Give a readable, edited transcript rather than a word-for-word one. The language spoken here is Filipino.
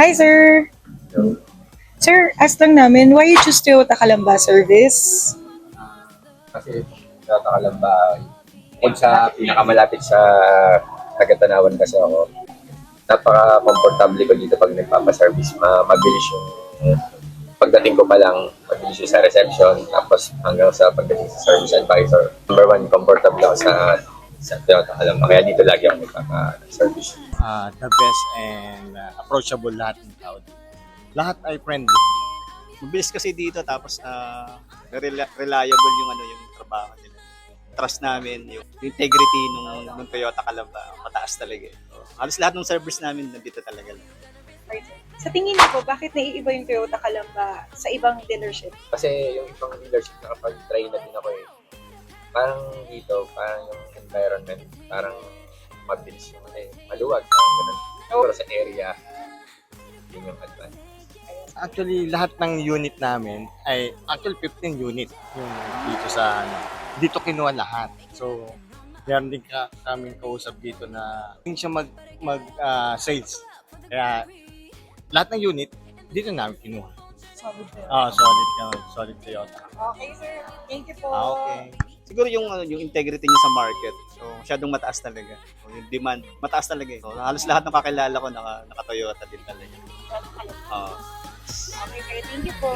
Hi, sir. So, Sir, ask lang namin, why you choose Toyota Calamba service? kasi natakalamba, kung sa pinakamalapit sa Tagatanawan kasi ako, napaka-comfortable ko dito pag nagpapaservice. Mabilis yung pagdating ko pa lang, mabilis yung sa reception, tapos hanggang sa pagdating sa service advisor. Number one, comfortable ako sa Toyota Calamba. Kaya dito lagi ako nagpapa-service. The best and approachable lahat ng tao. Lahat ay friendly. Mabilis kasi dito tapos reliable yung yung trabaho nila. Trust namin yung integrity ng Toyota Calamba, mataas talaga. So, halos lahat ng service namin nandito talaga. Right, sir. Sa tingin niyo po, bakit naiiba yung Toyota Calamba sa ibang dealership? Kasi yung ibang dealership nakapag-try na din ako eh. Parang dito, parang yung environment, parang mabilis yung maluwag, parang ganun. Pero sa area, yun yung advantage. Actually, lahat ng unit namin ay actually 15 unit yung dito sa dito kinuha lahat. So, meron din kaming kausap dito na hindi siya sales. Kaya lahat ng unit dito namin kinuha. Solid, sir. Solid Toyota. Okay, sir. Thank you po. Okay. Siguro yung integrity niya sa market. So, masyadong mataas talaga. So, yung demand, mataas talaga. So, halos lahat ng kakilala ko naka Toyota din talaga. Toyota Calamba. Oo. Okay, sir. Thank you po.